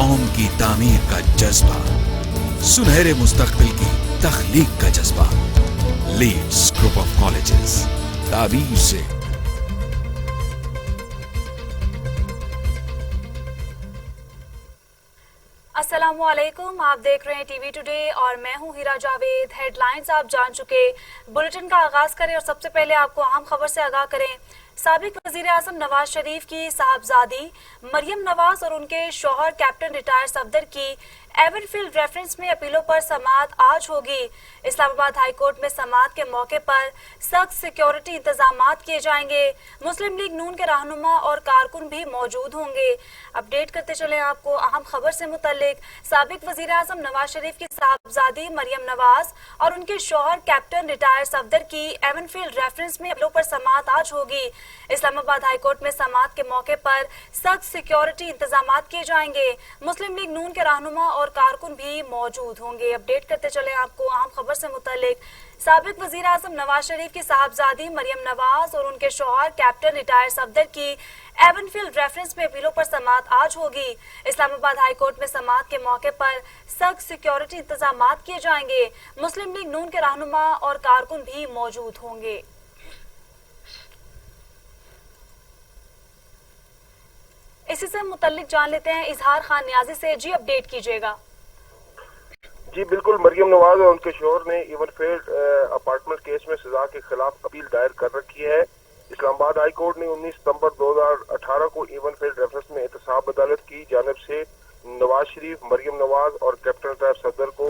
कौम की तामीर का जज्बा, सुनहरे मुस्तकबिल की तख्लीक का जज्बा। लीड्स ग्रुप ऑफ कॉलेजेस, ताबीर से। अस्सलामुअलैकुम, आप देख रहे हैं टीवी टुडे और मैं हूं हीरा जावेद। हेडलाइंस आप जान चुके, बुलेटिन का आगाज करें और सबसे पहले आपको अहम खबर से आगाह करें। साबिक वजीर आजम नवाज शरीफ की साहबजादी मरियम नवाज और उनके शौहर कैप्टन रिटायर सफदर की एवनफील्ड रेफरेंस में अपीलों पर समाअत आज होगी। इस्लामाबाद हाई कोर्ट में समाअत के मौके पर सख्त सिक्योरिटी इंतजामात किए जाएंगे। मुस्लिम लीग नून के रहनुमा और कारकुन भी मौजूद होंगे। अपडेट करते चले आपको अहम खबर से मुतल्लिक। साबिक वजीर आजम नवाज शरीफ की साहबजादी मरियम नवाज और उनके शौहर कैप्टन रिटायर सफदर की एवनफील्ड रेफरेंस में अपीलों पर समाअत आज होगी। इस्लामाबाद हाई कोर्ट में समाअत के मौके पर सख्त सिक्योरिटी इंतजामात किए जाएंगे। मुस्लिम लीग नून के रहनुमा और कारकुन भी मौजूद होंगे। अपडेट करते चले आपको अहम खबर से मुतालिक। साबिक वजीर आजम नवाज शरीफ की साहबजादी मरियम नवाज और उनके शौहर कैप्टन रिटायर सफदर की एवनफील्ड रेफरेंस में अपीलों पर समाअत आज होगी। इस्लामाबाद हाई कोर्ट में समाअत के मौके पर सख्त सिक्योरिटी इंतजामात किए जाएंगे। मुस्लिम लीग नून के रहनुमा और कारकुन भी मौजूद होंगे। इसी से मुतल्लिक जान लेते हैं इजहार खान नियाजी से। जी अपडेट कीजिएगा। जी बिल्कुल, मरियम नवाज और उनके शोहर ने एवनफील्ड अपार्टमेंट केस में सजा के खिलाफ अपील दायर कर रखी है। इस्लामाबाद हाई कोर्ट ने 19 सितंबर 2018 को एवनफील्ड रेफरेंस में एहतसाब अदालत की जानिब से नवाज शरीफ, मरियम नवाज और कैप्टन रिटायर सफदर को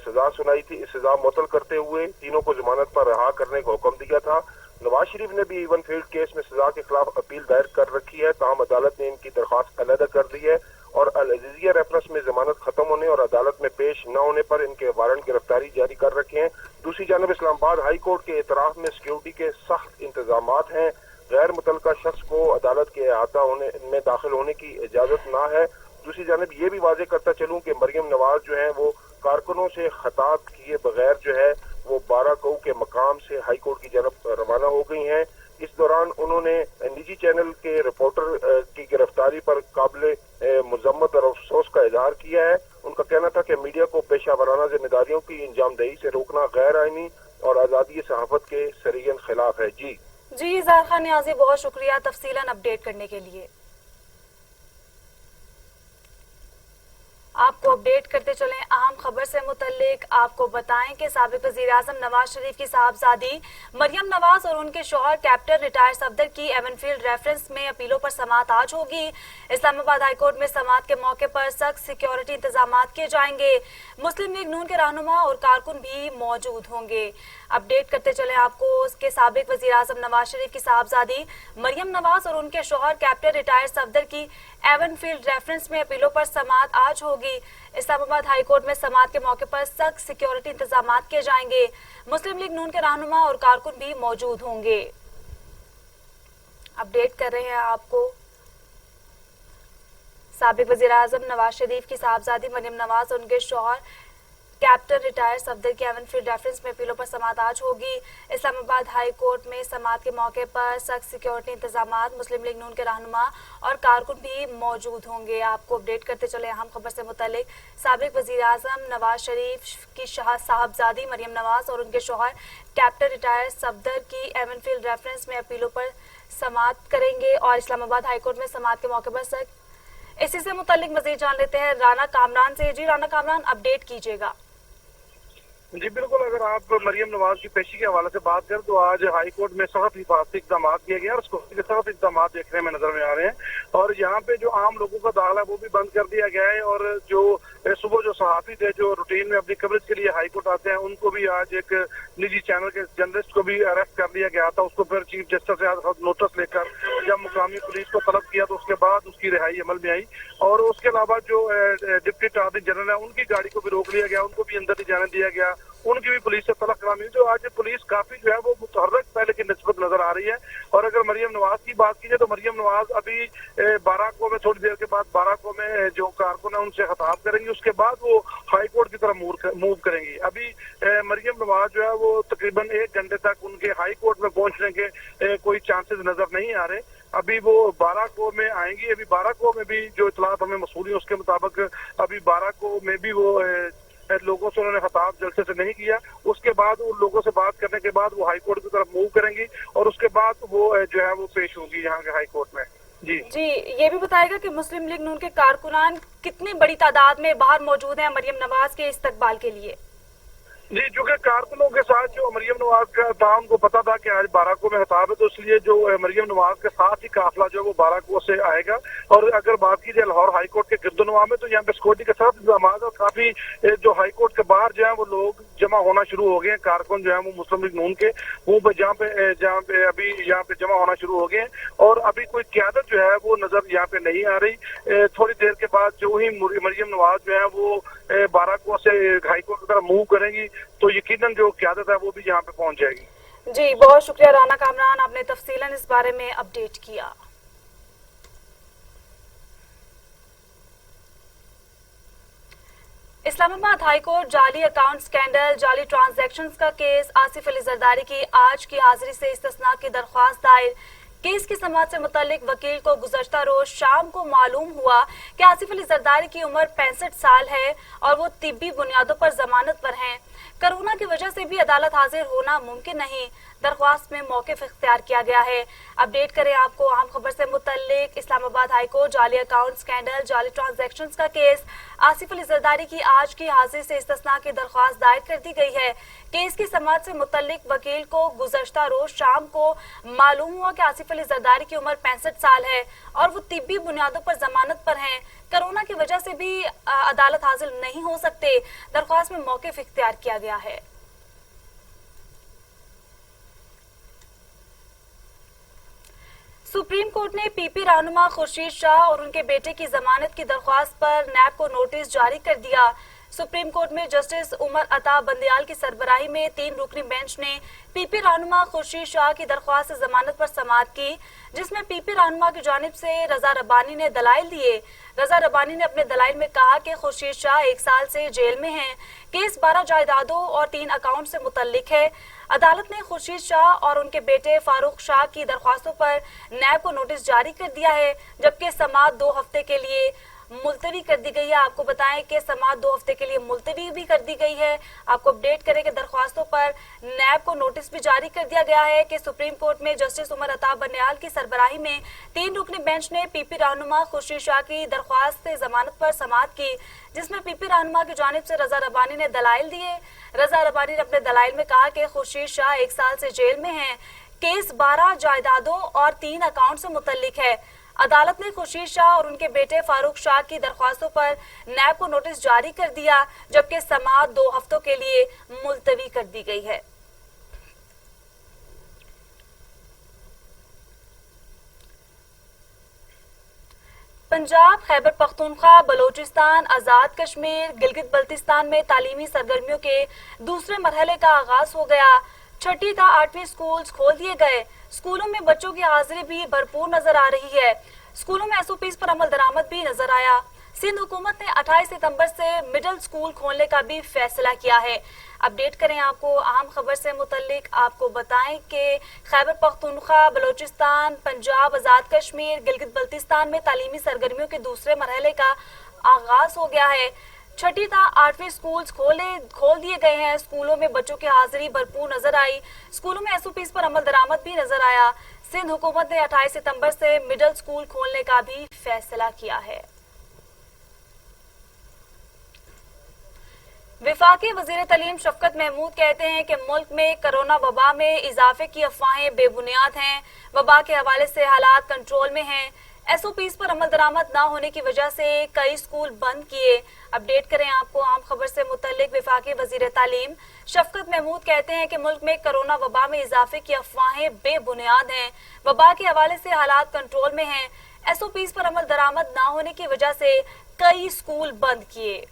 सजा सुनाई थी। इस सजा मुअत्तल करते हुए तीनों को जमानत पर रहा करने का हुक्म दिया था। नवाज शरीफ ने भी एवनफील्ड केस में सजा के खिलाफ अपील दायर कर रखी है, ताहम अदालत ने इनकी दरख्वास्त अलहदा कर दी है और अल-अज़ीज़िया रेफरेंस में जमानत खत्म होने और अदालत में पेश न होने पर इनके वारंट गिरफ्तारी जारी कर रखे हैं। दूसरी जानब इस्लामाबाद हाई कोर्ट के एतराफ में सिक्योरिटी के सख्त इंतजामात हैं। गैर मुतल्लका शख्स को अदालत के अहाता होने में दाखिल होने की इजाजत न है। दूसरी जानब ये भी वाज़ेह करता चलूं कि मरियम नवाज जो है वो कारकुनों से खिताब किए बगैर जो है वो 12 कऊ के मकाम से हाई कोर्ट की जानब रवाना हो गई हैं। इस दौरान उन्होंने निजी चैनल के रिपोर्टर की गिरफ्तारी पर काबिल मुज़म्मत और अफसोस का इजहार किया है। उनका कहना था कि मीडिया को पेशा वराना जिम्मेदारियों की अंजामदही से रोकना गैर आईनी और आज़ादी सहाफत के सरीयन खिलाफ है। जी इजहार खान नियाजी, बहुत शुक्रिया तफसीलन अपडेट करने के लिए। आपको अपडेट करते चलें अहम खबर से मुतल्लिक। आपको बताएं कि साबिक वज़ीर आज़म नवाज शरीफ की साहबजादी मरियम नवाज और उनके शौहर कैप्टन रिटायर सफदर की एवनफील्ड रेफरेंस में अपीलों पर समाअत आज होगी। इस्लामाबाद हाई कोर्ट में समाअत के मौके पर सख्त सिक्योरिटी इंतजामात किए जाएंगे। मुस्लिम लीग नून के रहनुमा और कारकुन भी मौजूद होंगे। अपडेट करते चले आपको उसके साबिक वज़ीर आज़म नवाज शरीफ की साहबजादी मरियम नवाज और उनके शौहर कैप्टन रिटायर सफदर की एवनफील्ड रेफरेंस में अपीलों पर समाअत आज होगी। इस्लामाबाद हाई कोर्ट में समाअत के मौके पर सख्त सिक्योरिटी इंतजामात किए जाएंगे। मुस्लिम लीग नून के रहनुमा और कारकुन भी मौजूद होंगे। अपडेट कर रहे हैं आपको साबिक वज़ीर आज़म नवाज शरीफ की साहबजादी मरियम नवाज और उनके शौहर कैप्टन रिटायर सफदर की एवनफील्ड रेफरेंस में अपीलों पर समाअत आज होगी। इस्लामाबाद हाई कोर्ट में समाअत के मौके पर सख्त सिक्योरिटी इंतजामात, मुस्लिम लीग नून के रहनुमा और कारकुन भी मौजूद होंगे। आपको अपडेट करते चले अहम खबर से मुतालिक। साबिक वज़ीर आज़म नवाज शरीफ की साहबजादी मरियम नवाज और उनके शौहर कैप्टन रिटायर सफदर की एवनफील्ड रेफरेंस में अपीलों पर समाअत करेंगे और इस्लामाबाद हाई कोर्ट में समाअत के मौके पर इसी से मुतालिक मज़ीद जान लेते हैं राना कामरान से। जी राना कामरान, अपडेट कीजिएगा। जी बिल्कुल, अगर आप मरियम नवाज की पेशी के हवाले से बात करें तो आज हाई कोर्ट में सख्त हिफाजती इक़दाम किए गए और सख्त इक़दाम देखने में नजर में आ रहे हैं और यहाँ पे जो आम लोगों का दाखिला वो भी बंद कर दिया गया है और जो सुबह जो सहाफ़ी थे जो रूटीन में अपनी कवरेज के लिए हाई कोर्ट आते हैं उनको भी आज एक निजी चैनल के जर्नलिस्ट को भी अरेस्ट कर लिया गया था। उसको फिर चीफ जस्टिस से नोटिस लेकर जब मुकामी पुलिस को तलब किया तो उसके बाद उसकी रिहाई अमल में आई और उसके अलावा जो डिप्टी अटॉर्नी जनरल है उनकी गाड़ी को भी रोक लिया गया, उनको भी अंदर नहीं जाने दिया गया, उनकी भी पुलिस से तलब करामी। जो आज पुलिस काफी जो है वो मुतहर्रिक पहले की निस्बत नजर आ रही है। और अगर मरियम नवाज की बात की जाए तो मरियम नवाज अभी बाराको में थोड़ी देर के बाद बाराको में जो कारकुन है उनसे खिताब करेंगी, उसके बाद वो हाई कोर्ट की तरफ मूव करेंगी। अभी मरियम नवाज जो है वो तकरीबन 1 घंटे तक उनके हाई कोर्ट में पहुंचने के कोई चांसेस नजर नहीं आ रहे। अभी वो बाराको में आएंगी। अभी बाराको में भी जो इतलात हमें मसूली है उसके मुताबिक अभी बाराको में भी वो लोगों से उन्होंने खिताब जलसे से नहीं किया। उसके बाद उन लोगों से बात करने के बाद वो हाई कोर्ट की तरफ मूव करेंगी और उसके बाद वो जो है वो पेश होगी यहाँ के हाई कोर्ट में। जी, ये भी बताएगा कि मुस्लिम लीग नून के कारकुनान कितनी बड़ी तादाद में बाहर मौजूद हैं मरियम नवाज के इस्तकबाल के लिए? जी, चूंकि कारकुनों के साथ जो मरियम नवाज का था उनको पता था कि आज बाराको में खिताब है, तो इसलिए जो मरियम नवाज के साथ ही काफिला जो है वो बाराको से आएगा। और अगर बात की जाए लाहौर हाई कोर्ट के गिरदोनवा में, तो यहाँ पे सिक्योरिटी के साथ इंतजाम और काफी जो हाई कोर्ट के बाहर जो है वो लोग जमा होना शुरू हो गए हैं। कारकुन जो है वो मुस्लिम लीग नून के वो जहाँ पे अभी यहाँ पे जमा होना शुरू हो गए हैं और अभी कोई क्यादत जो है वो नजर यहाँ पे नहीं आ रही। थोड़ी देर के बाद जो ही मरियम नवाज जो है वो बाराको से हाई कोर्ट की तरफ मूव करेंगी तो यकीनन जो क्यादत है वो भी यहाँ पे पहुंच जाएगी। जी, बहुत शुक्रिया राना कामरान, आपने तफसीलन इस बारे में अपडेट किया। इस्लामाबाद हाई कोर्ट जाली अकाउंट स्कैंडल, जाली ट्रांजैक्शंस का केस, आसिफ अली जरदारी की आज की हाजिरी से इस्तिस्ना की दरख्वास्त दायर। केस की समाअत से मुतल्लिक वकील को गुज़श्ता रोज शाम को मालूम हुआ कि आसिफ अली जरदारी की उम्र 65 साल है और वो तिब्बी बुनियादों पर जमानत पर हैं। कोरोना की वजह से भी अदालत हाजिर होना मुमकिन नहीं। दरख्वास्त में मौक़िफ़ इख्तियार किया गया है। अपडेट करें आपको अहम खबर से मुतल्लिक। इस्लामाबाद हाई कोर्ट जाली अकाउंट स्कैंडल, जाली ट्रांजैक्शंस का केस, आसिफ अली जरदारी की आज की हाजिरी से इस्तिस्ना की दरख्वास्त दायर कर दी गई है। केस की समाअत से मुतल्लिक वकील को गुज़श्ता रोज शाम को मालूम हुआ कि आसिफ अली जरदारी की उम्र 65 साल है और वो तिब्बी बुनियादों पर जमानत पर हैं। कोरोना की वजह से भी अदालत हाजिर नहीं हो सकते। दरख्वास्त में मौक़िफ़ इख्तियार किया गया है। सुप्रीम कोर्ट ने पीपी रहनुमा खुर्शीद शाह और उनके बेटे की जमानत की दरख्वास्त पर नैब को नोटिस जारी कर दिया। सुप्रीम कोर्ट में जस्टिस उमर अता बंदियाल की सरबराही में 3 रुकनी बेंच ने पीपी रहनुमा खुर्शीद शाह की दरख्वास्त से जमानत पर समाअत की, जिसमें पीपी रहनुमा की जानिब से रजा रब्बानी ने दलाइल दिए। रजा रब्बानी ने अपने दलाइल में कहा कि खुर्शीद शाह 1 साल से जेल में हैं। केस 12 जायदादों और 3 अकाउंट से मुतल्लिक है। अदालत ने खुर्शीद शाह और उनके बेटे फारूक शाह की दरख्वास्तों पर नैब को नोटिस जारी कर दिया है, जबकि समाअत 2 हफ्ते के लिए मुलतवी कर दी गई है। आपको बताएं कि समाअत 2 हफ्ते के लिए मुलतवी भी कर दी गई है। आपको अपडेट करें कि दरख्वास्तों पर नैब को नोटिस भी जारी कर दिया गया है कि सुप्रीम कोर्ट में जस्टिस उमर अता बंदियाल की सरबराही में 3 रुकनी बेंच ने पीपी रहनुमा खुर्शीद शाह की दरख्वास्त से जमानत पर समाअत की, जिसमें पीपी रहनुमा की जानिब से रजा रब्बानी ने दलाइल दिए। रजा रब्बानी ने अपने दलाइल में कहा कि खुर्शीद शाह 1 साल से जेल में हैं। केस 12 जायदादों और 3 अकाउंट से मुतल्लिक है। अदालत ने खुर्शीद शाह और उनके बेटे फारूक शाह की दरख्वास्तों पर नैब को नोटिस जारी कर दिया, जबकि समाअत 2 हफ्तों के लिए मुलतवी कर दी गई है। पंजाब, खैबर पख्तूनख्वा, बलोचिस्तान, आजाद कश्मीर, गिलगित बल्तिस्तान में तालीमी सरगर्मियों के दूसरे मरहले का आगाज हो गया। 6ठी था 8वीं स्कूल खोल दिए गए। स्कूलों में बच्चों की हाजिरी भी भरपूर नजर आ रही है। स्कूलों में SOPs पर अमल दरामद भी नजर आया। सिंध हुकूमत ने 28 सितंबर से मिडिल स्कूल खोलने का भी फैसला किया है। अपडेट करें आपको अहम खबर से मुतल्लिक। आपको बताएं कि खैबर पख्तूनख्वा, बलोचिस्तान, पंजाब, आजाद कश्मीर, गिलगित बल्तिस्तान में तालीमी सरगर्मियों के दूसरे मरहले का आगाज हो गया है। 6ठी था 8वीं स्कूल खोल दिए गए हैं। स्कूलों में बच्चों की हाजिरी भरपूर नजर आई। स्कूलों में SOPs पर अमल दरामद भी नजर आया। सिंध हुकूमत ने 28 सितंबर से मिडिल स्कूल खोलने का भी फैसला किया है। विफाकी वजीर तालीम शफकत महमूद कहते हैं कि मुल्क में कोरोना वबा में इजाफे की अफवाहें बेबुनियाद हैं। वबा के हवाले से हालात कंट्रोल में हैं। SOPs पर अमल दरामद न होने की वजह से कई स्कूल बंद किए। अपडेट करें आपको आम खबर से मुतल्लिक। विफाकी वजीर तालीम शफकत महमूद कहते हैं कि मुल्क में कोरोना वबा में इजाफे की अफवाहें बेबुनियाद हैं। वबा के हवाले से हालात कंट्रोल में हैं। SOPs पर अमल दरामद न होने की वजह से कई स्कूल बंद किए।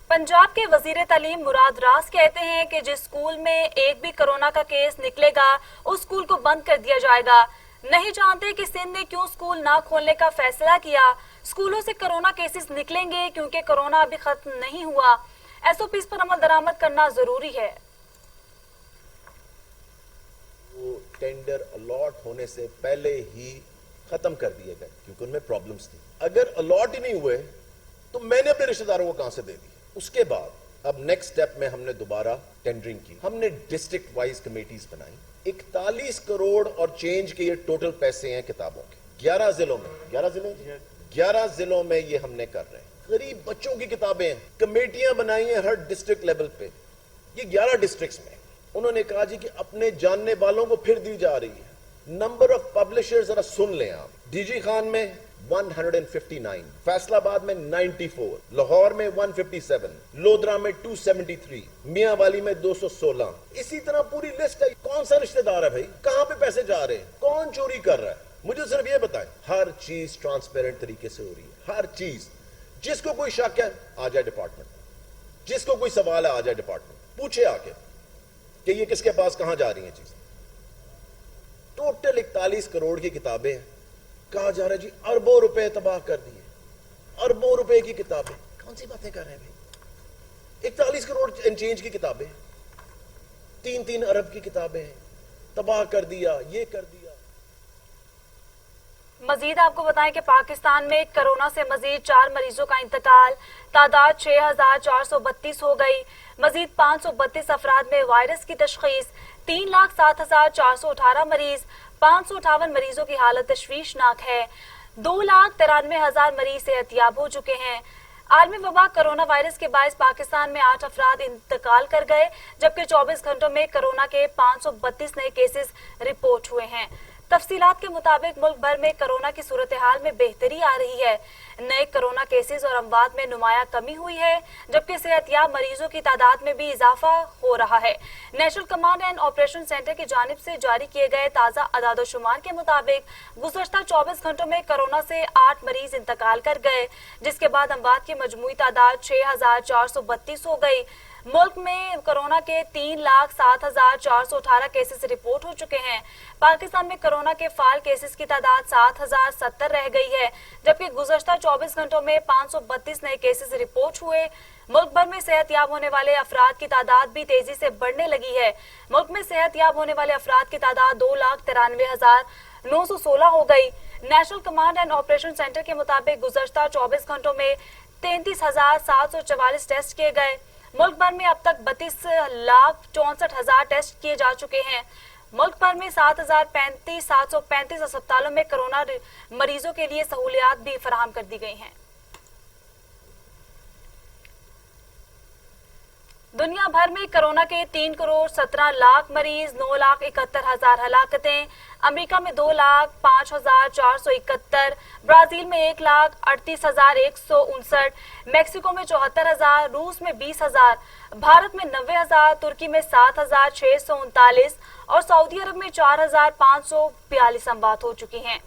पंजाब के वजीर तालीम मुराद रास कहते हैं कि जिस स्कूल में एक भी कोरोना का केस निकलेगा उस स्कूल को बंद कर दिया जाएगा। नहीं जानते कि सिंध ने क्यों स्कूल ना खोलने का फैसला किया। स्कूलों से कोरोना केसेस निकलेंगे क्योंकि कोरोना अभी खत्म नहीं हुआ। SOPs पर अमल दरामद करना जरूरी है। वो टेंडर अलॉट होने से पहले ही खत्म कर दिए गए क्योंकि उनमें प्रॉब्लम्स थी। अगर अलॉट ही नहीं हुए तो मैंने अपने रिश्तेदारों को कहां से दे दी। उसके बाद अब नेक्स्ट स्टेप में हमने दोबारा टेंडरिंग की। हमने डिस्ट्रिक्ट वाइज कमेटीज बनाई। 41 करोड़ और चेंज के ये टोटल पैसे हैं किताबों के। 11 जिलों में 11 जिलों में ये हमने कर रहे हैं। गरीब बच्चों की किताबें हैं। कमेटियां बनाई हैं हर डिस्ट्रिक्ट लेवल पे। ये 11 डिस्ट्रिक्ट्स में उन्होंने कहा जी कि अपने जानने वालों को फिर दी जा रही है। नंबर ऑफ पब्लिशर्स जरा सुन लें आप। डीजी खान में 159, फैसलाबाद में 94, लाहौर में 157, लोधरा में 273, मियांवाली में 216। इसी तरह पूरी लिस्ट है। कौन सा रिश्तेदार है भाई, कहां पे पैसे जा रहे हैं, कौन चोरी कर रहा है, मुझे सिर्फ ये बताएं। हर चीज ट्रांसपेरेंट तरीके से हो रही है, हर चीज। जिसको कोई शक है आ जाए डिपार्टमेंट, जिसको कोई सवाल है आ जाए डिपार्टमेंट, पूछे आके कि ये किसके पास कहां जा रही है चीज। टोटल 41 करोड़ की किताबें हैं। कहा जा रहा है जी अरबों रुपए तबाह कर दिए, अरबों रुपए की किताबें। कौन सी बातें कर रहे हैं भाई। 41 करोड़ चेंज की किताबें, 3-3 अरब की किताबें हैं, तबाह कर दिया, ये कर दिया। मजीद आपको बताएं कि पाकिस्तान में कोरोना से मजीद 4 मरीजों का इंतकाल, तादाद 6,432 हो गई। मजीद 532 अफराद में वायरस की तशखीस, 3,07,418 मरीज, 558 मरीजों की हालत तशवीशनाक है। 2,93,000 मरीज सेहतियाब हो चुके हैं। आलमी वबा कोरोना वायरस के बायस पाकिस्तान में 8 अफराद इंतकाल कर गए, जबकि 24 घंटों में कोरोना के 532 नए केसेस रिपोर्ट हुए हैं। तफसीलात के मुताबिक मुल्क भर में कोरोना की सूरत हाल में बेहतरी आ रही है। नए कोरोना केसेस और अमवात में नुमाया कमी हुई है, जबकि सेहतियाब मरीजों की तादाद में भी इजाफा हो रहा है। National command and operation centre की जानिब से जारी किए गए ताज़ा अदादोशुमार के मुताबिक गुज़श्ता 24 घंटों में कोरोना से 8 मरीज इंतकाल कर गए, जिसके बाद अमवात की मजमूई तादाद 6,432 हो गई। मुल्क में कोरोना के 3,07,418 केसेस रिपोर्ट हो चुके हैं। पाकिस्तान में कोरोना के फाल केसेस की तादाद 7,070 रह गई है, जबकि गुज़श्ता 24 घंटों में 532 नए केसेस रिपोर्ट हुए। मुल्क भर में सेहतयाब होने वाले अफराद की तादाद भी तेजी से बढ़ने लगी है। मुल्क में सेहतयाब होने वाले अफराद की तादाद 2,93,916 हो गई। National command and operation centre के मुताबिक गुज़श्ता 24 घंटों में 33,744 टेस्ट किए गए। मुल्क भर में अब तक 32,64,000 टेस्ट किए जा चुके हैं। मुल्क भर में 735 अस्पतालों में कोरोना मरीजों के लिए सहूलियात भी फराहम कर दी गई हैं। दुनिया भर में कोरोना के 3,17,00,000 मरीज, 9,71,000 हलाकतें। अमेरिका में 2,05,471, ब्राजील में 1,38,159, मैक्सिको में 74,000, रूस में 20,000, भारत में 90,000, तुर्की में 7,639 और सऊदी अरब में 4,542 अमवात हो चुकी हैं।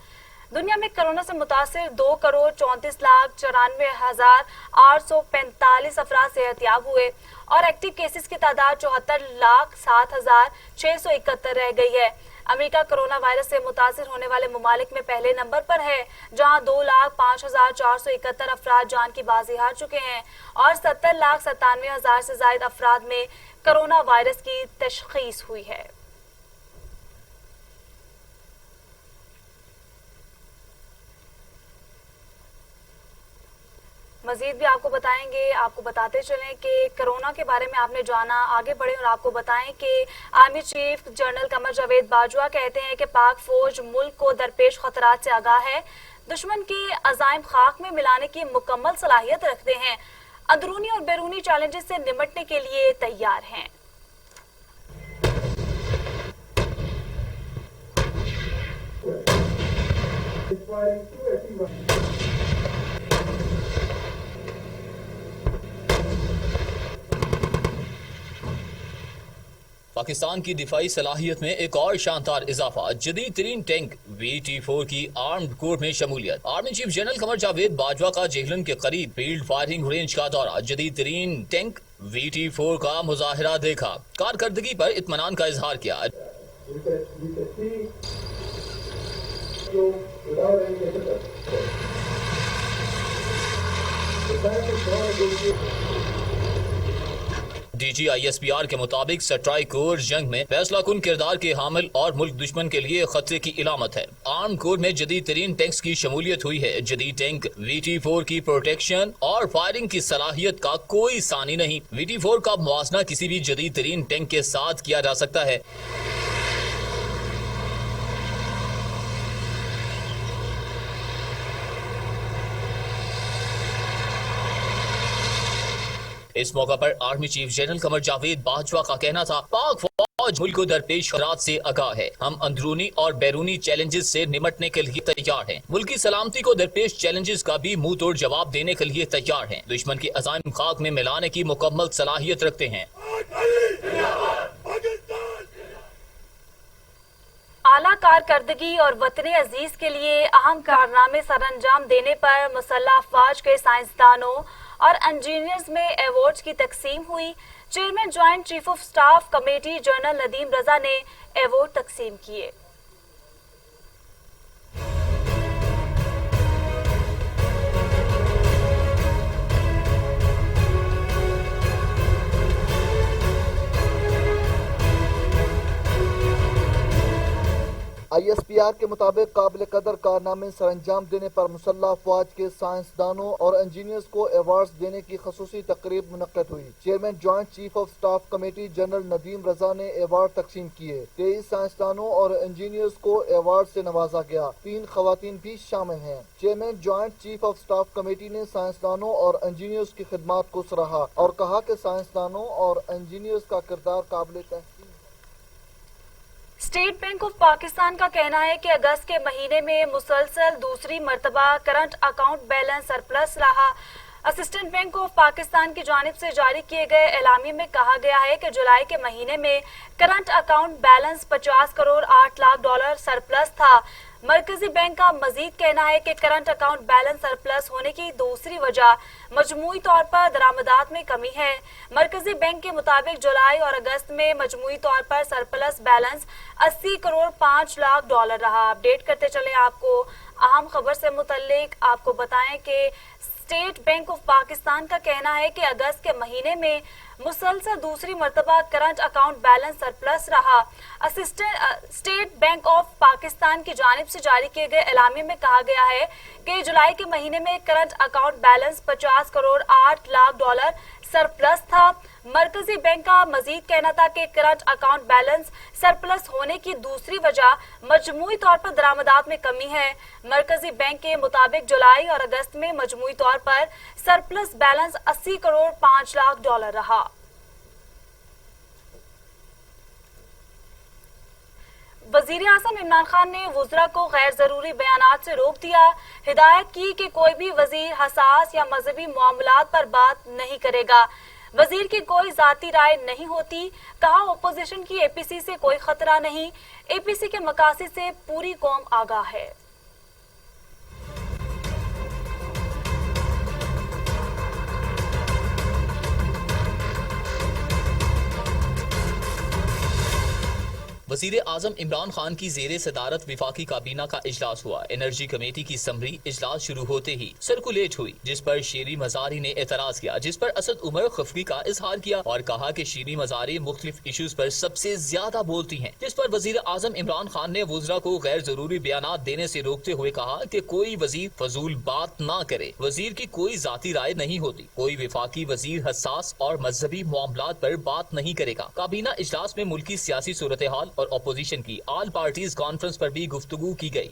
दुनिया में कोरोना से मुतासिर 2,34,94,845 अफराद सेहतयाब हुए और एक्टिव केसेस की तादाद 74,07,671 रह गई है। अमेरिका कोरोना वायरस से मुतासिर होने वाले ममालिक में पहले नंबर पर है, जहां 2,05,471 अफराद जान की बाजी हार चुके हैं और 70,97,000 से ज्यादा अफराद में कोरोना वायरस की तशखीस हुई है। मजीद भी आपको बताते चलें कि कोरोना के बारे में आपने जाना। आगे बढ़े और आपको बताएं कि army chief general Qamar Javed Bajwa कहते हैं कि पाक फौज मुल्क को दरपेश खतरात से आगाह है, दुश्मन के अजाइम खाक में मिलाने की मुकम्मल सलाहियत रखते हैं, अंदरूनी और बैरूनी चैलेंजेस से निपटने के लिए तैयार हैं। पाकिस्तान की दिफाई सलाहियत में एक और शानदार इजाफा, जदीद तरीन टैंक VT4 की आर्म्ड कोर में शमूलियत। Army chief general Qamar Javed Bajwa का जेहलन के करीब फील्ड फायरिंग रेंज का दौरा, जदीद तरीन टैंक VT4 का मुजाहिरा देखा, कारकर्दगी पर इत्मीनान का इजहार किया। DGISPR के मुताबिक स्ट्राइक कोर जंग में फैसला कुन किरदार के हामिल और मुल्क दुश्मन के लिए खतरे की इलामत है। आर्म कोर में जदीद तरीन टैंक्स की शमूलियत हुई है। जदीद टैंक VT4 की प्रोटेक्शन और फायरिंग की सलाहियत का कोई सानी नहीं। VT4 का मुआवजा किसी भी जदीद तरीन टैंक के साथ किया जा सकता है। इस मौका पर army chief general Qamar Javed Bajwa का कहना था, पाक फौज मुल्क को दरपेश खतरात से आगाह है। हम अंदरूनी और बैरूनी चैलेंजेस से निमटने के लिए तैयार हैं। मुल्क की सलामती को दरपेश चैलेंजेस का भी मुंह तोड़ जवाब देने के लिए तैयार हैं। दुश्मन के अज़ाइम खाक में मिलाने की मुकम्मल सलाहियत रखते हैं। आला कारकर्दगी और वतन अजीज के लिए अहम कारनामे सरअंजाम देने पर मुसल्लह अफवाज के साइंसदानों और इंजीनियर्स में अवार्ड्स की तकसीम हुई। Chairman joint chief of staff committee general Nadeem Raza ने अवार्ड तकसीम किए। ISPR के मुताबिक काबिल कदर कारनामे सरअंजाम देने पर मुसल्लह अफवाज के साइंसदानों और इंजीनियर्स को अवार्ड्स देने की खसूसी तकरीब मुनक्कद हुई। Chairman joint chief of staff committee general Nadeem Raza ने अवार्ड तकसीम किए। 23 साइंसदानों और इंजीनियर्स को अवार्ड से नवाजा गया। 3 खवातीन भी शामिल हैं। Chairman joint chief of staff committee ने साइंसदानों और इंजीनियर्स की खिदमत को सराहा और कहा कि साइंसदानों और इंजीनियर्स का किरदार काबिल तहसीन। स्टेट बैंक ऑफ पाकिस्तान का कहना है कि अगस्त के महीने में मुसलसल दूसरी मर्तबा करंट अकाउंट बैलेंस सरप्लस रहा। असिस्टेंट बैंक ऑफ पाकिस्तान की जानिब से जारी किए गए एलामिये में कहा गया है कि जुलाई के महीने में current account balance 50 crore 8 lakh dollar surplus था। मरकजी बैंक का मजीद कहना है कि करंट अकाउंट बैलेंस सरप्लस होने की दूसरी वजह मजमूई तौर पर दरामदात में कमी है। मरकजी बैंक के मुताबिक जुलाई और अगस्त में मजमूई तौर पर surplus balance 80 crore 5 lakh dollar रहा। अपडेट करते चले आपको अहम खबर से मुतल्लिक आपको बताएं कि स्टेट बैंक ऑफ पाकिस्तान का कहना है कि अगस्त के महीने में मुसलसल दूसरी मर्तबा करंट अकाउंट बैलेंस सरप्लस रहा। स्टेट बैंक ऑफ पाकिस्तान की जानिब से जारी किए गए एलामिये में कहा गया है कि जुलाई के महीने में current account balance 50 crore 8 lakh dollar surplus था। मरकजी बैंक का मजीद कहना था कि करंट अकाउंट बैलेंस सरप्लस होने की दूसरी वजह मजमूई तौर पर दरामदात में कमी है। मरकजी बैंक के मुताबिक जुलाई और अगस्त में मजमूई तौर पर surplus balance 80 crore 5 lakh dollar रहा। वजीर आज़म इमरान खान ने वुज़रा को गैर जरूरी बयानात से रोक दिया। हिदायत की कि कोई भी वजीर हसास या मजहबी मामलात पर बात नहीं करेगा। वजीर की कोई जाती राय नहीं होती। कहा ओपोजिशन की APC से कोई खतरा नहीं। APC के मकासद से पूरी कौम आगाह है। वजीर आजम इमरान खान की जेरे सदारत विफाकी काबीना का इजलास हुआ। एनर्जी कमेटी की समरी इजलास शुरू होते ही सर्कुलेट हुई, जिस पर शीरी मजारी ने एतराज किया, जिस पर असद उमर खफगी का इजहार किया और कहा कि शीरी मजारी मुख्तलिफ इशूज पर सबसे ज्यादा बोलती हैं, जिस पर वजीर आजम इमरान खान ने वुज़रा को गैर जरूरी बयानात देने से रोकते हुए कहा कि कोई वजीर फजूल बात ना करे। वजीर की कोई जाती राय नहीं होती। कोई विफाकी वजीर हसास और मजहबी मामलात पर बात नहीं करेगा। काबीना इजलास में मुल्की सियासी सूरत हाल और अपोजिशन की ऑल पार्टीज कॉन्फ्रेंस पर भी गुफ्तगू की गई।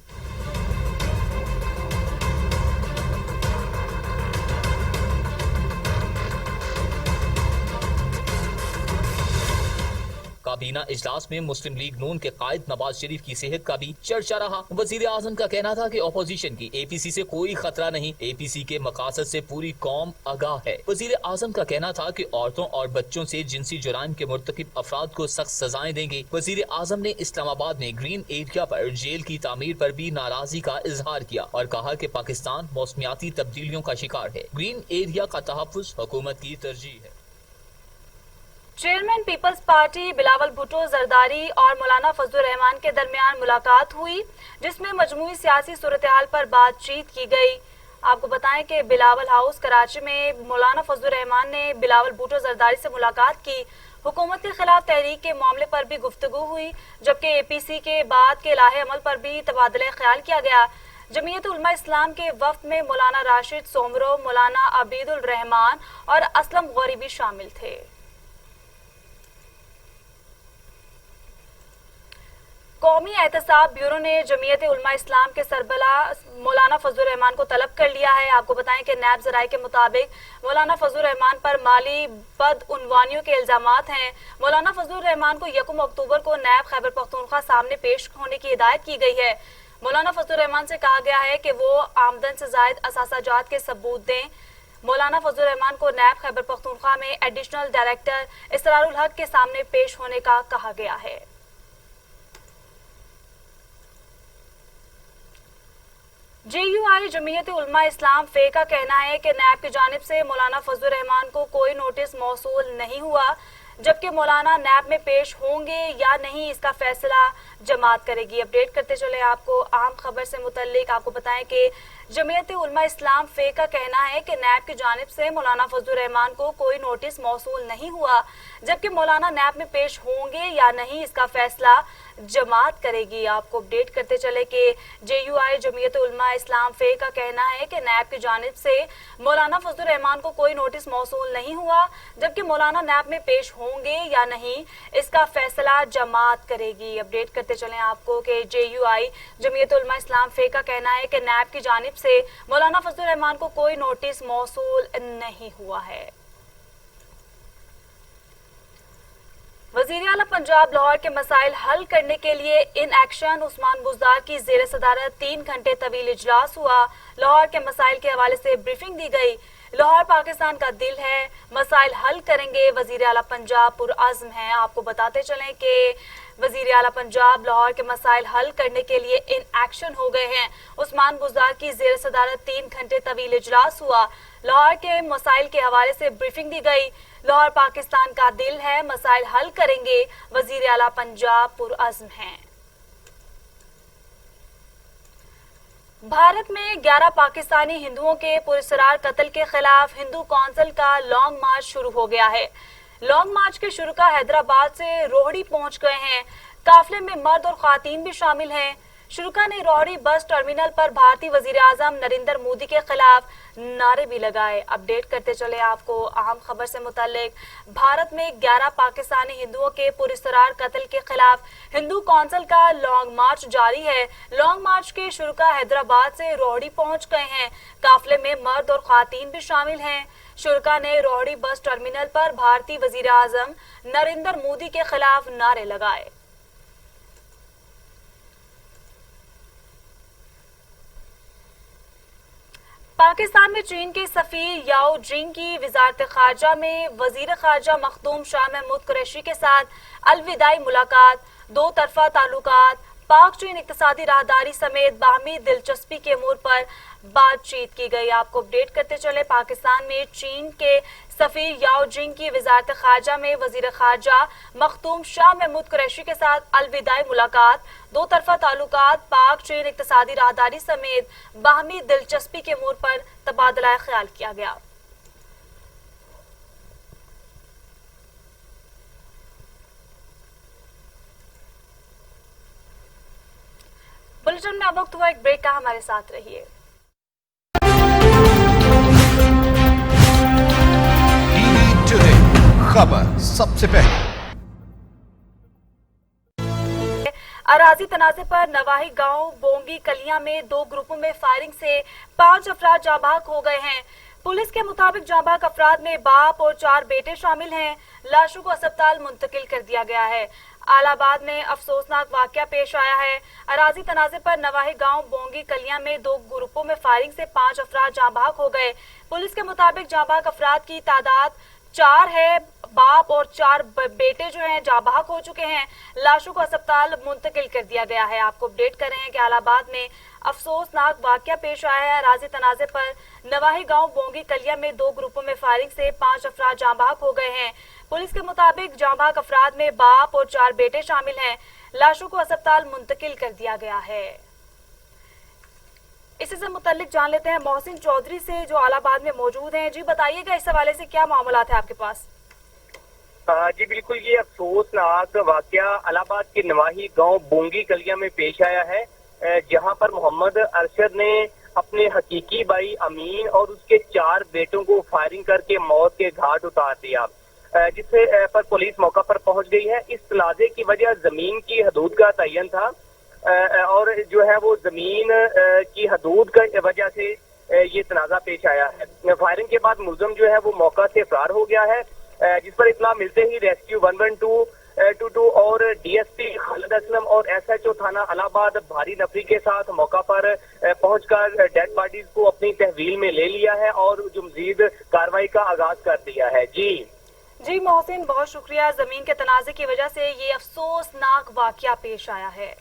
काबीना इजलास में मुस्लिम लीग नून के कायद नवाज शरीफ की सेहत का भी चर्चा रहा। वजीर आजम का कहना था कि अपोजिशन की APC से कोई खतरा नहीं। APC के मकासद से पूरी कौम आगाह है। वजीर आजम का कहना था कि औरतों और बच्चों से जिनसी जुराइम के मुर्तकिब अफराद को सख्त सजाएं देंगे। वजीर आजम ने इस्लामाबाद में ग्रीन एरिया पर जेल की तामीर पर भी नाराजगी का इजहार किया और कहा कि पाकिस्तान मौसमियाती तब्दीलियों का शिकार है। ग्रीन एरिया का तहफ्फुज़ हुकूमत की तरजीह है। चेयरमैन पीपल्स पार्टी बिलावल भुट्टो जरदारी और मौलाना फजलुर रहमान के दरमियान मुलाकात हुई, जिसमें मजमूई सियासी सूरत हाल पर बातचीत की गई। आपको बताएं कि बिलावल हाउस कराची में मौलाना फजलुर रहमान ने बिलावल भुट्टो जरदारी से मुलाकात की। हुकूमत के खिलाफ तहरीक के मामले पर भी गुफ्तगू हुई, जबकि एपीसी के बाद के लाहे अमल पर भी तबादला ख्याल किया गया। जमीयत उलमा इस्लाम के वफ्द में मौलाना राशिद सोमरो, मौलाना अबीदुल रहमान और असलम गौरी भी शामिल थे। कौमी एहतसाब ब्यूरो ने जमीयत उलमा इस्लाम के सरबला मौलाना फजलुर रहमान को तलब कर लिया है। आपको बताएं कि नैब जराये के मुताबिक मौलाना फजलुर रहमान पर माली बदउनवानियों के इल्जामात हैं। मौलाना फजलुर रहमान को 1 अक्टूबर को नैब खैबर पख्तूनख्वा सामने पेश होने की हिदायत की गई है। मौलाना फजलुर रहमान से कहा गया है कि वो आमदन से जायद असासाजात के सबूत दें। मौलाना फजलुर रहमान को नैब खैबर पख्तूनख्वा में एडिशनल डायरेक्टर इसरारुल हक के सामने पेश होने का कहा गया है। JUI जमीयत उलमा इस्लाम फे का कहना है कि नैब की जानिब से मौलाना फजलुर रहमान को कोई नोटिस मौसूल नहीं हुआ, जबकि मौलाना नैब में पेश होंगे या नहीं इसका फैसला जमात करेगी। अपडेट करते चले आपको अहम खबर से मुतल्लिक। आपको बताएं कि जमीयत उलमा इस्लाम फे का कहना है कि नैब की जानिब से मौलाना फजलुर रहमान को कोई नोटिस मौसूल नहीं हुआ, जबकि मौलाना नैब में पेश होंगे या नहीं इसका फैसला जमात करेगी। आपको अपडेट करते चले कि JUI जमीयत उलमा इस्लाम फे का कहना है कि नैब की जानिब से मौलाना फजलुर रहमान को कोई नोटिस मौसूल नहीं हुआ, जबकि मौलाना नैब में पेश होंगे या नहीं इसका फैसला जमात करेगी। अपडेट करते चले आपको कि JUI जमीयत उलमा इस्लाम फे का कहना है कि नैब की जानिब से मौलाना फजलुर रहमान को कोई नोटिस मौसूल नहीं हुआ है। वज़ीर आला पंजाब लाहौर के मसाइल हल करने के लिए इन एक्शन उस्मान बुज़दार की ज़ेर सदारत 3 घंटे तवील इजलास हुआ। लाहौर के मसाइल के हवाले से ब्रीफिंग दी गई। लाहौर पाकिस्तान का दिल है, मसाइल हल करेंगे, वज़ीर आला पंजाब पुरअज़्म हैं। आपको बताते चलें कि वज़ीर आला पंजाब लाहौर के मसाइल हल करने के लिए इन एक्शन हो गए हैं। उस्मान बुज़दार की ज़ेर सदारत 3 घंटे तवील इजलास हुआ। लाहौर के मसाइल के हवाले से ब्रीफिंग दी गई। लाहौर पाकिस्तान का दिल है, मसाइल हल करेंगे, वज़ीर आला पंजाब पुरअज़्म हैं। भारत में 11 पाकिस्तानी हिंदुओं के पुरस्रार कत्ल के खिलाफ हिंदू कौंसिल का लॉन्ग मार्च शुरू हो गया है। लॉन्ग मार्च के शुरुका हैदराबाद से रोहड़ी पहुंच गए हैं। काफिले में मर्द और खातीन भी शामिल हैं। शुरुका ने रोहड़ी बस टर्मिनल पर भारतीय वजीर आजम नरेंद्र मोदी के खिलाफ नारे भी लगाए। अपडेट करते चले आपको अहम खबर से मुतालिक। भारत में 11 पाकिस्तानी हिंदुओं के पुरस्रार कत्ल के खिलाफ हिंदू कौंसिल का लॉन्ग मार्च जारी है। लॉन्ग मार्च के शुरुका हैदराबाद से रोहड़ी पहुंच गए हैं। काफिले में मर्द और खातीन भी शामिल हैं। शुरुका ने रोहड़ी बस टर्मिनल पर भारतीय वजीर आजम नरेंद्र मोदी के खिलाफ नारे लगाए। पाकिस्तान में चीन के सफीर याओ जिंग की वजारत खारजा में वजीर खारजा मखदूम शाह महमूद कुरैशी के साथ अलविदाई मुलाकात, दो तरफा ताल्लुकात, पाक चीन इक्तिसादी राहदारी समेत बाहमी दिलचस्पी के अमूर पर बातचीत की गई। आपको अपडेट करते चले, पाकिस्तान में चीन के सफीर याओ जिंग की वजारत खारजा में वजीर खारजा मखदूम शाह महमूद कुरैशी के साथ अलविदाई मुलाकात, दो तरफा ताल्लुकात, पाक चीन इक्तिसादी राहदारी समेत बाहमी दिलचस्पी के अमूर पर तबादला ख्याल किया गया। बुलेटिन में अब वक्त हुआ एक ब्रेक का, हमारे साथ रहिए। टीवी टुडे खबर सबसे पहले। अराजी तनाजे पर नवाही गांव बोंगी कलियां में 2 ग्रुपों में फायरिंग से 5 अफराद जाँ बहक हो गए हैं। पुलिस के मुताबिक जाँ बहक अफराद में बाप और 4 बेटे शामिल हैं। लाशों को अस्पताल मुंतकिल कर दिया गया है। आलाबाद में अफसोसनाक वाकया पेश आया है। अराजी तनाजे पर नवाही गांव बोंगी कलियां में 2 ग्रुपों में फायरिंग से 5 अफराद जाँ बहक हो गए। पुलिस के मुताबिक जाँ बहक अफराद की तादाद 4 है। बाप और 4 बेटे जो हैं जाँ बहक हो चुके हैं। लाशों को अस्पताल मुंतकिल कर दिया गया है। आपको अपडेट कर रहे हैं कि आलाबाद में अफसोसनाक वाकया पेश आया है। अराजी तनाजे पर नवाही गांव बोंगी कलिया में 2 ग्रुपों में फायरिंग से 5 अफराद जाँ बहक हो गए हैं। पुलिस के मुताबिक जाँ बहक अफराद में बाप और 4 बेटे शामिल हैं। लाशों को अस्पताल मुंतकिल कर दिया गया है। इसी से मुतल्लिक जान लेते हैं मोहसिन चौधरी से जो आलाबाद में मौजूद हैं। जी बताइएगा इस हवाले से क्या मामलात है आपके पास? जी बिल्कुल, ये अफसोसनाक वाकया इलाहाबाद के नवाही गांव बोंगी कलिया में पेश आया है, जहां पर मोहम्मद अरशद ने अपने हकीकी भाई अमीन और उसके 4 बेटों को फायरिंग करके मौत के घाट उतार दिया, जिससे पर पुलिस मौका पर पहुंच गई है। इस तनाज़े की वजह जमीन की हदूद का तयन था और जो है वो जमीन की हदूद की वजह से ये तनाज़ा पेश आया है। फायरिंग के बाद मुलज़म जो है वो मौका से फरार हो गया है, जिस पर इत्तला मिलते ही रेस्क्यू 112 और डीएसपी खालिद असलम और एसएचओ थाना इलाहाबाद भारी नफरी के साथ मौका पर पहुंचकर डेड बॉडीज को अपनी तहवील में ले लिया है और जो मजीद कार्रवाई का आगाज कर दिया है। जी मोहसिन, बहुत शुक्रिया। जमीन के तनाज़े की वजह से ये अफसोसनाक वाकया पेश आया है।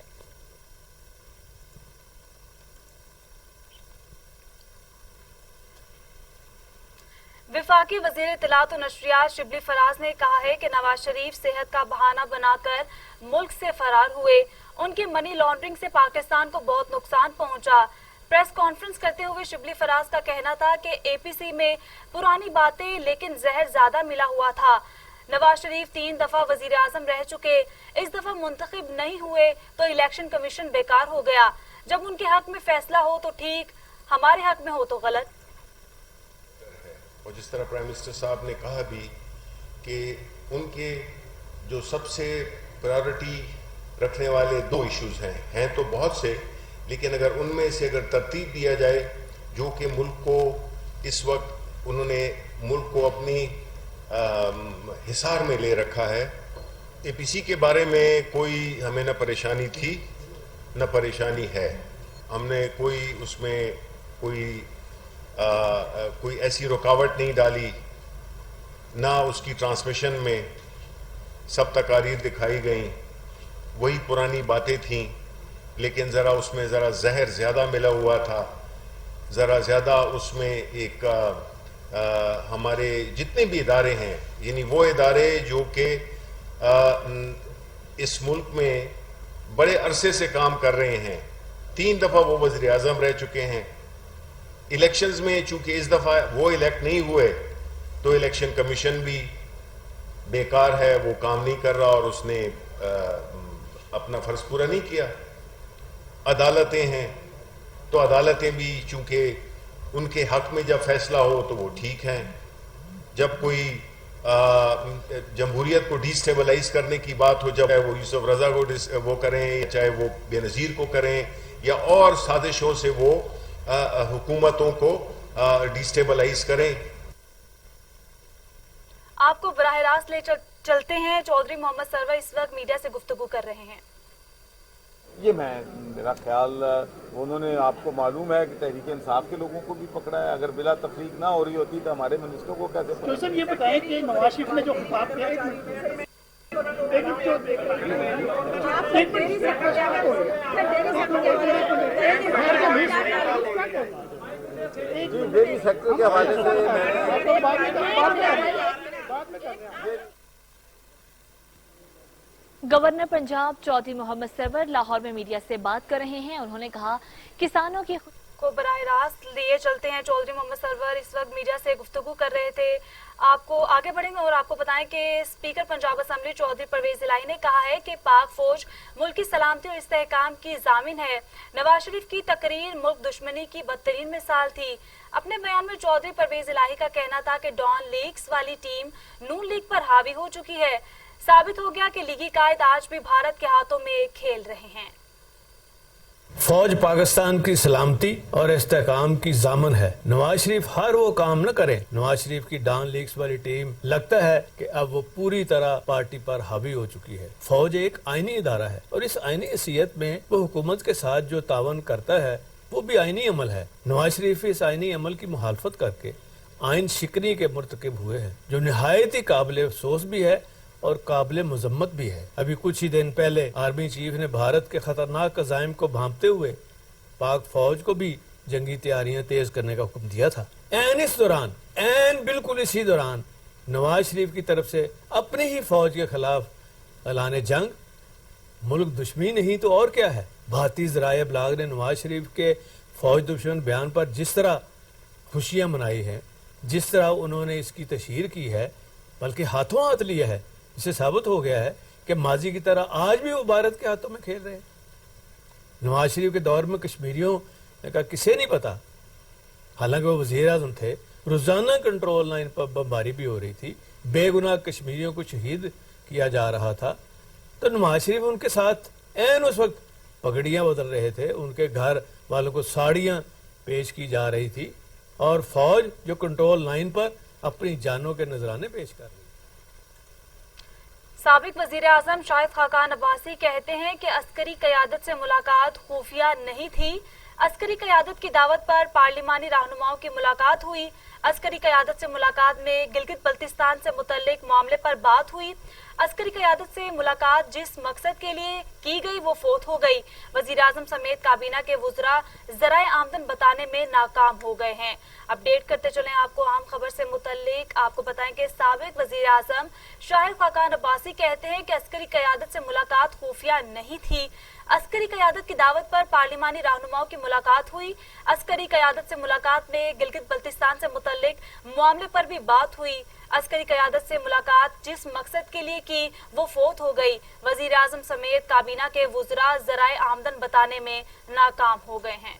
वफाकी वज़ीर इत्तलात और नशरियात शिबली फराज ने कहा है कि नवाज शरीफ सेहत का बहाना बनाकर मुल्क से फरार हुए। उनकी मनी लॉन्ड्रिंग से पाकिस्तान को बहुत नुकसान पहुंचा। प्रेस कॉन्फ्रेंस करते हुए शिबली फराज का कहना था कि एपीसी में पुरानी बातें लेकिन जहर ज्यादा मिला हुआ था। नवाज शरीफ 3 दफा वजीर आजम रह चुके, इस दफा मुंतखब नहीं हुए तो इलेक्शन कमीशन बेकार हो गया। जब उनके हक में फैसला हो तो ठीक, हमारे हक में हो तो गलत। और जिस तरह प्राइम मिनिस्टर साहब ने कहा भी कि उनके जो सबसे प्रायोरिटी रखने वाले 2 इश्यूज हैं तो बहुत से, लेकिन अगर उनमें से अगर तरतीब दिया जाए जो कि मुल्क को इस वक्त उन्होंने मुल्क को अपनी हिसार में ले रखा है। एपीसी के बारे में कोई हमें न परेशानी थी न परेशानी है। हमने कोई उसमें कोई ऐसी रुकावट नहीं डाली, ना उसकी ट्रांसमिशन में सब तकारीर दिखाई गई, वही पुरानी बातें थीं, लेकिन ज़रा उसमें ज़रा जहर ज़्यादा मिला हुआ था, ज़रा ज़्यादा उसमें एक हमारे जितने भी इदारे हैं, यानी वो इदारे जो कि इस मुल्क में बड़े अरसे से काम कर रहे हैं, 3 दफ़ा वो वज़ीर आज़म रह चुके हैं। इलेक्शंस में चूंकि इस दफ़ा वो इलेक्ट नहीं हुए तो इलेक्शन कमीशन भी बेकार है, वो काम नहीं कर रहा और उसने अपना फ़र्ज पूरा नहीं किया। अदालतें हैं तो अदालतें भी चूंकि उनके हक में जब फैसला हो तो वो ठीक हैं। जब कोई जमहूरियत को डिस्टेबलाइज करने की बात हो, जब वो यूसुफ रजा को वो करें, चाहे वो बेनज़ीर को करें या और साजिशों से वो हुकूमतों को डिस्टेबलाइज करें। आपको बराह रास्त ले चलते हैं। चौधरी मोहम्मद सरवर इस वक्त मीडिया से गुफ्तगू कर रहे हैं। ये मेरा ख्याल उन्होंने, आपको मालूम है कि तहरीक इंसाफ के लोगों को भी पकड़ा है। अगर बिला तफरीक ना हो रही होती तो हमारे मिनिस्टरों को कैसे पकड़ा? तो सर ये बताएं कि नवाज शरीफ ने जो खिताब किया डेयरी सेक्टर के हवाले से गवर्नर पंजाब चौधरी मोहम्मद सरवर लाहौर में मीडिया से बात कर रहे हैं। उन्होंने कहा किसानों की को बराह रास्त लिए चलते हैं। चौधरी मोहम्मद सरवर इस वक्त मीडिया से गुफ्तगू कर रहे थे। आपको आगे बढ़ेंगे और आपको बताएं कि स्पीकर पंजाब असेंबली चौधरी परवेज इलाही ने कहा है कि पाक फौज मुल्क की सलामती और इस्तेहकाम की जामिन है। नवाज शरीफ की तकरीर मुल्क दुश्मनी की बदतरीन मिसाल थी। अपने बयान में चौधरी परवेज इलाही का कहना था कि डॉन लीग्स वाली टीम नून लीग पर हावी हो चुकी है। साबित हो गया कि लीगी कायद आज भी भारत के हाथों में खेल रहे हैं। फौज पाकिस्तान की सलामती और इस्तेहकाम की जामन है। नवाज शरीफ हर वो काम न करे। नवाज शरीफ की डॉन लीग्स वाली टीम लगता है कि अब वो पूरी तरह पार्टी पर हावी हो चुकी है। फौज एक आईनी इदारा है और इस आईनी हैसियत में वो हुकूमत के साथ जो तावन करता है वो भी आईनी अमल है। नवाज शरीफ इस आईनी अमल की मुखालफत करके आइन शिकनी के मुर्तकिब हुए हैं, जो निहायत ही काबिल अफसोस भी है और काबिल मजम्मत भी है। अभी कुछ ही दिन पहले आर्मी चीफ ने भारत के खतरनाक अज़ाइम को भांपते हुए पाक फौज को भी जंगी तैयारियां तेज करने का हुक्म दिया था। बिल्कुल इसी दौरान नवाज शरीफ की तरफ से अपनी ही फौज के खिलाफ ऐलान जंग, मुल्क दुश्मनी नहीं तो और क्या है। भारतीय ज़राए इब्लाग ने नवाज शरीफ के फौज दुश्मन बयान पर जिस तरह खुशियां मनाई हैं, जिस तरह उन्होंने इसकी तशहीर की है, बल्कि हाथों हाथ लिया है, इससे साबित हो गया है कि माजी की तरह आज भी वो भारत के हाथों में खेल रहे हैं। नवाज शरीफ के दौर में कश्मीरियों का किसे नहीं पता, हालांकि वो वज़ीर आज़म थे, रोजाना कंट्रोल लाइन पर बमबारी भी हो रही थी, बेगुनाह कश्मीरियों को शहीद किया जा रहा था। तो नवाज शरीफ उनके साथ ऐन उस वक्त पगड़ियां बदल रहे थे, उनके घर वालों को साड़ियां पेश की जा रही थी और फौज जो कंट्रोल लाइन पर अपनी जानों के नजराने पेश कर रही। साबिक वजीर आजम शाहिद खाकान अब्बासी कहते हैं कि अस्करी क़यादत से मुलाकात खुफिया नहीं थी। अस्करी क़यादत की दावत पर पार्लिमानी रहनुमाओं की मुलाकात हुई। अस्करी क़यादत से मुलाकात में गिलगित बल्तिस्तान से मुतल्लिक मामले पर बात हुई। अस्करी क़यादत से मुलाकात जिस मकसद के लिए की गई वो फोत हो गई। वजीर आजम समेत काबीना के वुज़रा ज़राए आमदन बताने में नाकाम हो गए हैं। अपडेट करते चलें आपको अहम खबर से मुतल्लिक। आपको बताएं कि साबिक वजीर आजम शाहिद खाकान अब्बासी कहते हैं कि अस्करी क़यादत से मुलाकात खुफिया नहीं थी। अस्करी क़यादत की दावत पर पार्लिमानी रहनुमाओं की मुलाकात हुई। अस्करी क़यादत से मुलाकात में गिलगित बल्तिस्तान से मुतल्लिक मामले पर भी बात हुई। अस्करी क़यादत से मुलाकात जिस मकसद के लिए की वो फोत हो गई। वजीर आजम समेत काबीना के वुज़रा ज़राए आमदन बताने में नाकाम हो गए हैं।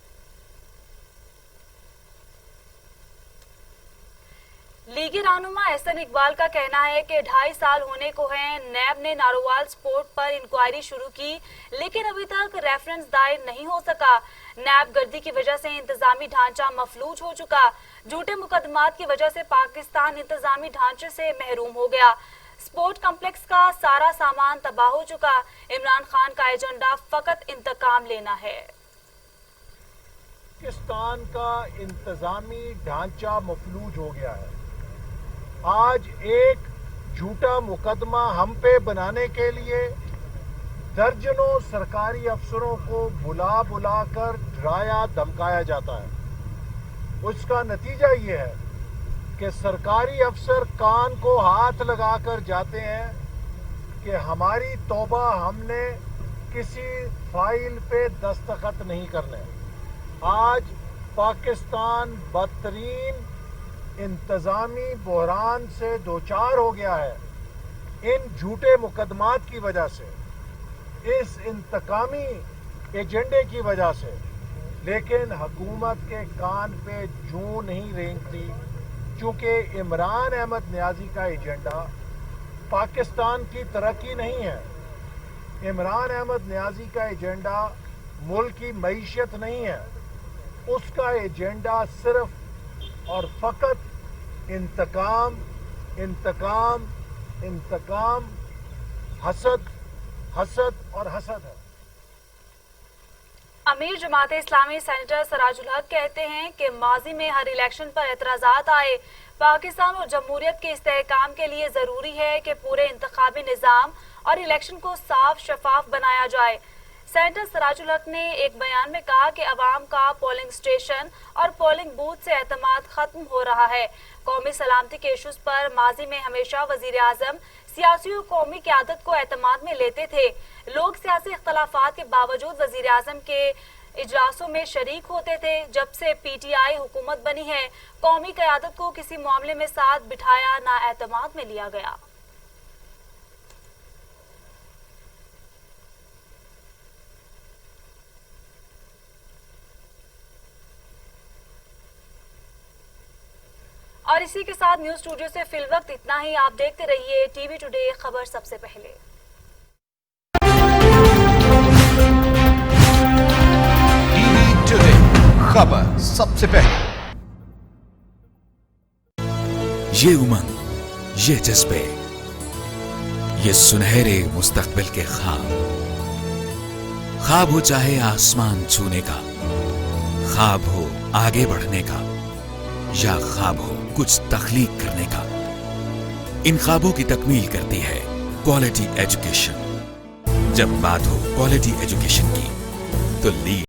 लीगी रहनुमा एहसन इकबाल का कहना है कि 2.5 साल होने को हैं, नैब ने नारोवाल स्पोर्ट पर इंक्वायरी शुरू की लेकिन अभी तक रेफरेंस दायर नहीं हो सका। नैब गर्दी की वजह से इंतजामी ढांचा मफलूज हो चुका। झूठे मुकदमात की वजह से पाकिस्तान इंतजामी ढांचे से महरूम हो गया। स्पोर्ट कम्प्लेक्स का सारा सामान तबाह हो चुका। इमरान खान का एजेंडा फकत इंतकाम लेना है। पाकिस्तान का इंतजामी ढांचा मफलूज हो गया है। आज एक झूठा मुकदमा हम पे बनाने के लिए दर्जनों सरकारी अफसरों को बुला बुला कर डराया धमकाया जाता है। उसका नतीजा ये है कि सरकारी अफसर कान को हाथ लगाकर जाते हैं कि हमारी तौबा, हमने किसी फाइल पे दस्तखत नहीं करने। आज पाकिस्तान बदतरीन इंतजामी बहरान से दोचार हो गया है इन झूठे मुकदमात की वजह से, इस इंतकामी एजेंडे की वजह से। लेकिन हुकूमत के कान पे जूं नहीं रेंगती, चूंकि इमरान अहमद न्याजी का एजेंडा पाकिस्तान की तरक्की नहीं है। इमरान अहमद न्याजी का एजेंडा मुल्क की मईशत नहीं है। उसका एजेंडा सिर्फ और फकत इंतकाम, इंतकाम, इंतकाम, हसद, हसद और हसद है। अमीर जमात इस्लामी सेनेटर सराजुल हक कहते हैं कि माजी में हर इलेक्शन पर एतराजात आए। पाकिस्तान और जमहूरियत के इस्तेहकाम के लिए जरूरी है कि पूरे इंतखाबी निज़ाम और इलेक्शन को साफ शफाफ बनाया जाए। सेनेटर सराजुल हक ने एक बयान में कहा कि अवाम का पोलिंग स्टेशन और पोलिंग बूथ से एतमाद खत्म हो रहा है। कौमी सलामती के इशूज पर माजी में हमेशा वजीर आजम सियासी और कौमी क़यादत को एतमाद में लेते थे। लोग सियासी इख्तलाफात के बावजूद वजीर आजम के इजलासों में शरीक होते थे। जब से PTI हुकूमत बनी है, कौमी क़यादत को किसी मामले में साथ बिठाया ना एतमाद में लिया गया। और इसी के साथ न्यूज स्टूडियो से फिल वक्त इतना ही। आप देखते रहिए टीवी टुडे, खबर सबसे पहले। टीवी टुडे, खबर सबसे पहले। ये उमंग, ये जज्बे, ये सुनहरे मुस्तकबिल के ख्वाब हो चाहे आसमान छूने का, ख्वाब हो आगे बढ़ने का, या ख्वाब हो कुछ तख्लीक करने का, इन ख्वाबों की तकमील करती है क्वालिटी एजुकेशन। जब बात हो क्वालिटी एजुकेशन की तो लीड